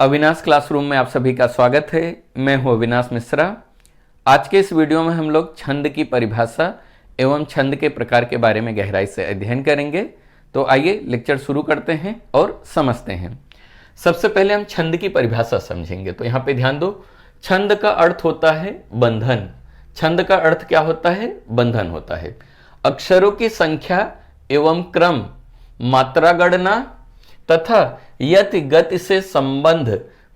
Avinash classroom में आप सभी का स्वागत है। मैं हूं अविनाश मिश्रा। आज के इस वीडियो में हम लोग छंद की परिभाषा एवं छंद के प्रकार के बारे में गहराई से अध्ययन करेंगे। तो आइए लेक्चर शुरू करते हैं और समझते हैं। सबसे पहले हम छंद की परिभाषा समझेंगे। तो यहाँ पे ध्यान दो, छंद का अर्थ होता है बंधन। छंद का अर्थ क्या होता है? बंधन होता है। अक्षरों की संख्या एवं क्रम, मात्रा गणना तथा यति गति से संबंध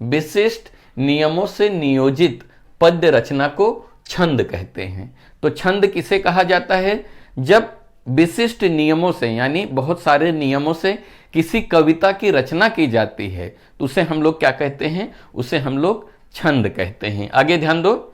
विशिष्ट नियमों से नियोजित पद्य रचना को छंद कहते हैं। तो छंद किसे कहा जाता है? जब विशिष्ट नियमों से, यानी बहुत सारे नियमों से किसी कविता की रचना की जाती है तो उसे हम लोग क्या कहते हैं? उसे हम लोग छंद कहते हैं। आगे ध्यान दो,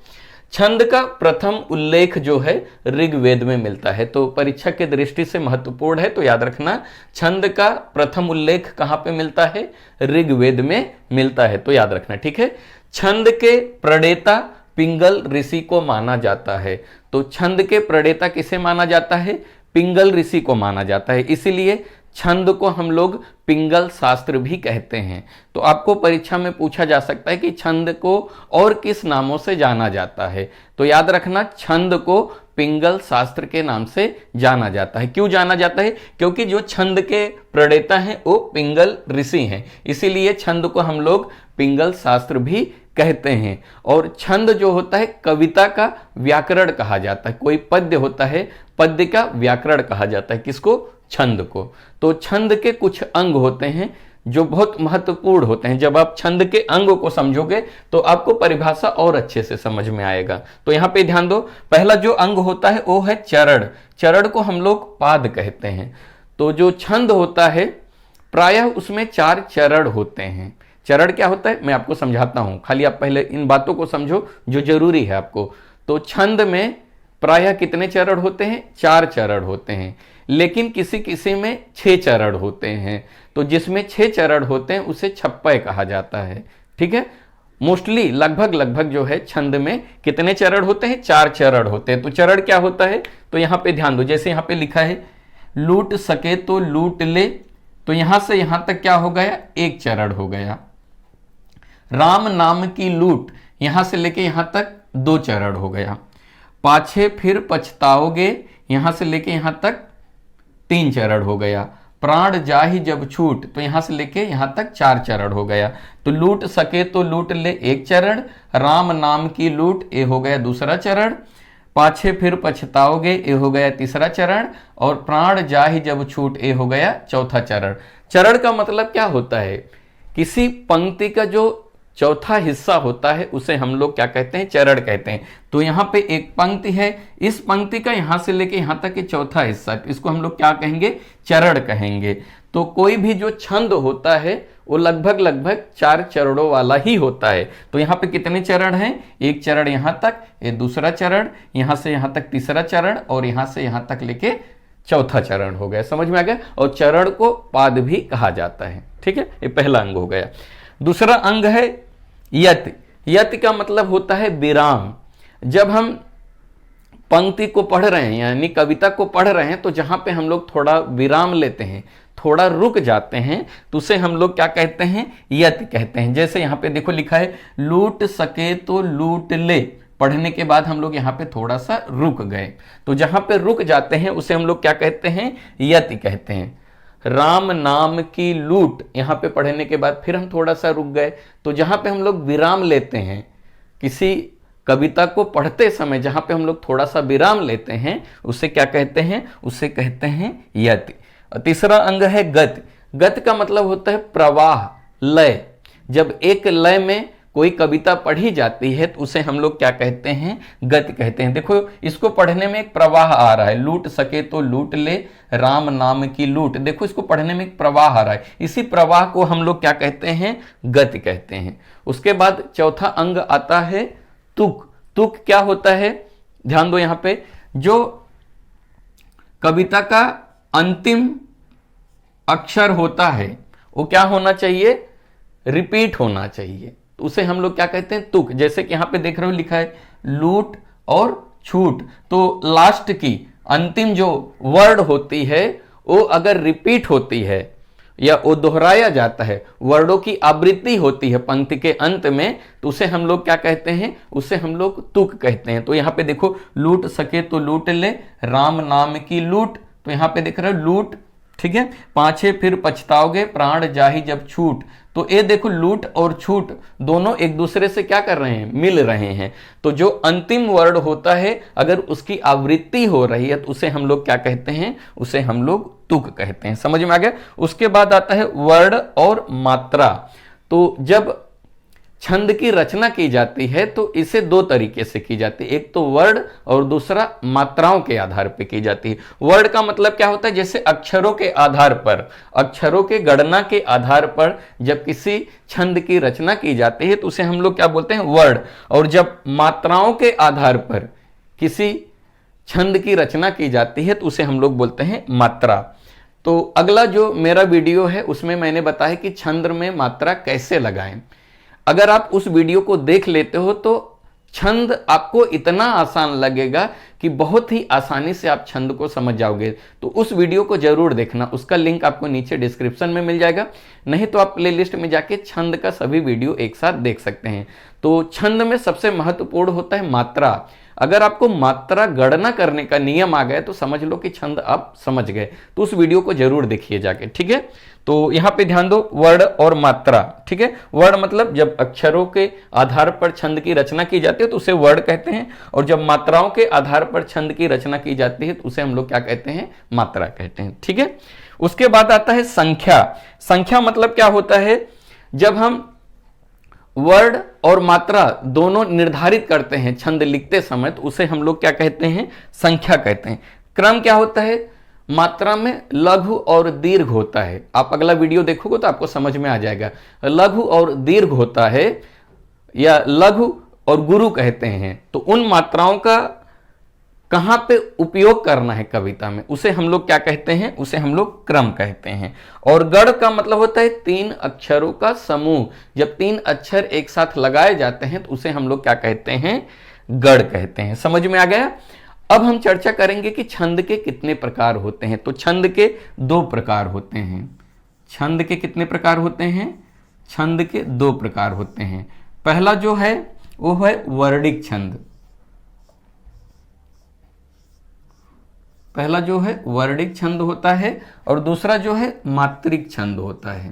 छंद का प्रथम उल्लेख जो है ऋग्वेद में मिलता है। तो परीक्षा की दृष्टि से महत्वपूर्ण है, तो याद रखना छंद का प्रथम उल्लेख कहां पे मिलता है? ऋग्वेद में मिलता है, तो याद रखना, ठीक है। छंद के प्रणेता पिंगल ऋषि को माना जाता है। तो छंद के प्रणेता किसे माना जाता है? पिंगल ऋषि को माना जाता है। इसीलिए छंद को हम लोग पिंगल शास्त्र भी कहते हैं। तो आपको परीक्षा में पूछा जा सकता है कि छंद को और किस नामों से जाना जाता है? तो याद रखना छंद को पिंगल शास्त्र के नाम से जाना जाता है। क्यों जाना जाता है? क्योंकि जो छंद के प्रणेता हैं वो पिंगल ऋषि हैं, इसीलिए छंद को हम लोग पिंगल शास्त्र भी कहते हैं। और छंद जो होता है कविता का व्याकरण कहा जाता है। कोई पद्य होता है, पद्य का व्याकरण कहा जाता है। किसको? छंद को। तो छंद के कुछ अंग होते हैं जो बहुत महत्वपूर्ण होते हैं। जब आप छंद के अंग को समझोगे तो आपको परिभाषा और अच्छे से समझ में आएगा। तो यहां पे ध्यान दो, पहला जो अंग होता है वो है चरण। चरण को हम लोग पाद कहते हैं। तो जो छंद होता है प्रायः उसमें 4 चरण होते हैं। चरण क्या होता है मैं आपको समझाता हूं, खाली आप पहले इन बातों को समझो जो जरूरी है आपको। तो छंद में प्रायः कितने चरण होते हैं? 4 चरण होते हैं, लेकिन किसी किसी में 6 चरण होते हैं। तो जिसमें 6 चरण होते हैं उसे छप्पय कहा जाता है, ठीक है। मोस्टली लगभग जो है छंद में कितने चरण होते हैं? 4 चरण होते हैं। तो चरण क्या होता है? तो यहां पे ध्यान दो, जैसे यहां पे लिखा है लूट सके तो लूट ले, तो यहां से यहां तक क्या हो गया? 1 चरण हो गया। राम नाम की लूट, यहां से लेके यहां तक 2 चरण हो गया। पाछे फिर पछताओगे, यहां से लेके यहां तक 3 चरण हो गया। प्राण जाहि जब छूट, तो यहां से लेके यहां तक 4 चरण हो गया। तो लूट सके तो लूट ले 1 चरण, राम नाम की लूट ये हो गया दूसरा चरण, पाछे फिर पछताओगे ये हो गया तीसरा चरण, और प्राण जाहि जब छूट ये हो गया चौथा चरण। चरण का मतलब क्या होता है? किसी पंक्ति का जो चौथा हिस्सा होता है उसे हम लोग क्या कहते हैं? चरण कहते हैं। तो यहां पे एक पंक्ति है, इस पंक्ति का यहां से लेके यहां तक ये चौथा हिस्सा, इसको हम लोग क्या कहेंगे? चरण कहेंगे। तो कोई भी जो छंद होता है वो लगभग 4 चरणों वाला ही होता है। तो यहां पे कितने चरण हैं? 1 चरण यहां तक, ये दूसरा चरण, यहां से यहां तक तीसरा चरण, और यहां से यहां तक लेके चौथा चरण हो गया। समझ में आ गया? और चरण को पाद भी कहा जाता है, ठीक है। ये पहला अंग हो गया। दूसरा अंग है यति। यति का मतलब होता है विराम। जब हम पंक्ति को पढ़ रहे हैं यानी कविता को पढ़ रहे हैं तो जहां पे हम लोग थोड़ा विराम लेते हैं, थोड़ा रुक जाते हैं, तो उसे हम लोग क्या कहते हैं? यति कहते हैं। जैसे यहां पे देखो लिखा है लूट सके तो लूट ले, पढ़ने के बाद हम लोग यहाँ पे थोड़ा सा रुक गए, तो जहां पे रुक जाते हैं उसे हम लोग क्या कहते हैं? यति कहते हैं। राम नाम की लूट, यहां पे पढ़ने के बाद फिर हम थोड़ा सा रुक गए, तो जहां पे हम लोग विराम लेते हैं किसी कविता को पढ़ते समय, जहां पे हम लोग थोड़ा सा विराम लेते हैं उसे क्या कहते हैं? उसे कहते हैं यति। तीसरा अंग है गति। गति का मतलब होता है प्रवाह, लय। जब एक लय में कोई कविता पढ़ी जाती है तो उसे हम लोग क्या कहते हैं? गति कहते हैं। देखो इसको पढ़ने में एक प्रवाह आ रहा है, लूट सके तो लूट ले, राम नाम की लूट। देखो इसको पढ़ने में एक प्रवाह आ रहा है, इसी प्रवाह को हम लोग क्या कहते हैं? गति कहते हैं। उसके बाद चौथा अंग आता है तुक। तुक क्या होता है? ध्यान दो, यहां पे जो कविता का अंतिम अक्षर होता है वो क्या होना चाहिए? रिपीट होना चाहिए, तो उसे हम लोग क्या कहते हैं? तुक। जैसे कि यहां पे देख रहे हो लिखा है लूट और छूट, तो लास्ट की अंतिम जो वर्ड होती है वो अगर रिपीट होती है या वो दोहराया जाता है, वर्डों की आवृत्ति होती है पंक्ति के अंत में, तो उसे हम लोग क्या कहते हैं, उसे हम लोग तुक कहते हैं। तो यहाँ पे देखो, लूट सके तो लूट ले, राम नाम की लूट, तो यहाँ पे देख रहे हो लूट, ठीक है। पाछे फिर पछताओगे, प्राण जाहि जब छूट, तो ये देखो लूट और छूट दोनों एक दूसरे से क्या कर रहे हैं, मिल रहे हैं। तो जो अंतिम वर्ड होता है अगर उसकी आवृत्ति हो रही है तो उसे हम लोग क्या कहते हैं, उसे हम लोग तुक कहते हैं। समझ में आ गया। उसके बाद आता है वर्ण और मात्रा। तो जब छंद की रचना की जाती है तो इसे दो तरीके से की जाती है, एक तो वर्ण और दूसरा मात्राओं के आधार पर की जाती है। वर्ण का मतलब क्या होता है, जैसे अक्षरों के आधार पर, अक्षरों के गणना के आधार पर जब किसी छंद की रचना की जाती है तो उसे हम लोग क्या बोलते हैं, वर्ण। और जब मात्राओं के आधार पर किसी छंद की रचना की जाती है तो उसे हम लोग बोलते हैं मात्रा। तो अगला जो मेरा वीडियो है उसमें मैंने बताया कि छंद में मात्रा कैसे लगाएं। अगर आप उस वीडियो को देख लेते हो तो छंद आपको इतना आसान लगेगा कि बहुत ही आसानी से आप छंद को समझ जाओगे। तो उस वीडियो को जरूर देखना, उसका लिंक आपको नीचे डिस्क्रिप्शन में मिल जाएगा, नहीं तो आप प्लेलिस्ट में जाके छंद का सभी वीडियो एक साथ देख सकते हैं। तो छंद में सबसे महत्वपूर्ण होता है मात्रा। अगर आपको मात्रा गणना करने का नियम आ गया तो समझ लो कि छंद आप समझ गए। तो उस वीडियो को जरूर देखिए जाके, ठीक है। तो यहां पे ध्यान दो, वर्ण और मात्रा, ठीक है। वर्ण मतलब जब अक्षरों के आधार पर छंद की रचना की जाती है तो उसे वर्ण कहते हैं, और जब मात्राओं के आधार पर छंद की रचना की जाती है तो उसे हम लोग क्या कहते हैं, मात्रा कहते हैं, ठीक है। उसके बाद आता है संख्या। संख्या मतलब क्या होता है, जब हम वर्ण और मात्रा दोनों निर्धारित करते हैं छंद लिखते समय तो उसे हम लोग क्या कहते हैं, संख्या कहते हैं। क्रम क्या होता है, मात्रा में लघु और दीर्घ होता है। आप अगला वीडियो देखोगे तो आपको समझ में आ जाएगा। लघु और दीर्घ होता है, या लघु और गुरु कहते हैं। तो उन मात्राओं का कहां पे उपयोग करना है कविता में, उसे हम लोग क्या कहते हैं, उसे हम लोग क्रम कहते हैं। और गढ़ का मतलब होता है 3 अक्षरों का समूह। जब 3 अक्षर एक साथ लगाए जाते हैं तो उसे हम लोग क्या कहते हैं, गढ़ कहते हैं। समझ में आ गया। अब हम चर्चा करेंगे कि छंद के कितने प्रकार होते हैं। तो छंद के 2 प्रकार होते हैं। छंद के कितने प्रकार होते हैं, छंद के 2 प्रकार होते हैं। पहला जो है वो है वर्णिक छंद। पहला जो है वर्णिक छंद होता है और दूसरा जो है मात्रिक छंद होता है।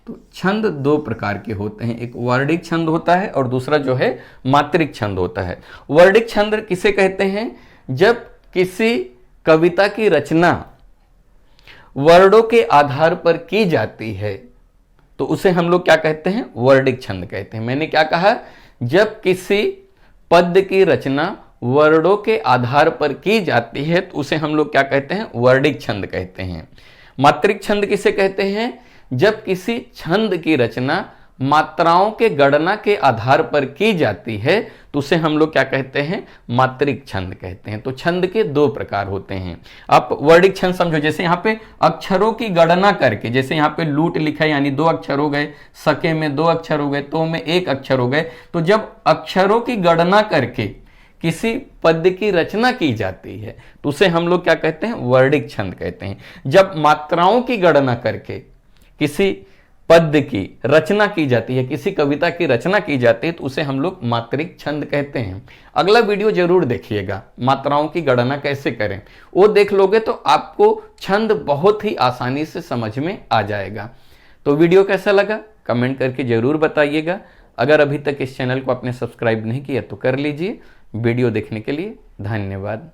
तो छंद 2 प्रकार के होते हैं, एक वर्णिक छंद होता है और दूसरा जो है मात्रिक छंद होता है। वर्णिक छंद किसे कहते हैं, जब किसी कविता की रचना वर्णों के आधार पर की जाती है तो उसे हम लोग क्या कहते हैं, वर्णिक छंद कहते हैं। मैंने क्या कहा, जब किसी पद्य की रचना वर्णों के आधार पर की जाती है तो उसे हम लोग क्या कहते हैं, वर्णिक छंद कहते हैं। मात्रिक छंद किसे कहते हैं, जब किसी छंद की रचना मात्राओं के गणना के आधार पर की जाती है तो उसे हम लोग क्या कहते हैं, मात्रिक छंद कहते हैं। तो छंद के 2 प्रकार होते हैं। आप वर्णिक छंद समझो, जैसे यहाँ पे अक्षरों की गणना करके, जैसे यहाँ पे लूट लिखा है यानी 2 अक्षर हो गए, सके में 2 अक्षर हो गए, तो में 1 अक्षर हो गए। तो जब अक्षरों की गणना करके किसी पद्य की रचना की जाती है तो उसे हम लोग क्या कहते हैं, वर्णिक छंद कहते हैं। जब मात्राओं की गणना करके किसी पद्य की रचना की जाती है, किसी कविता की रचना की जाती है तो उसे हम लोग मात्रिक छंद कहते हैं। अगला वीडियो जरूर देखिएगा, मात्राओं की गणना कैसे करें, वो देख लोगे तो आपको छंद बहुत ही आसानी से समझ में आ जाएगा। तो वीडियो कैसा लगा कमेंट करके जरूर बताइएगा। अगर अभी तक इस चैनल को आपने सब्सक्राइब नहीं किया तो कर लीजिए। वीडियो देखने के लिए धन्यवाद।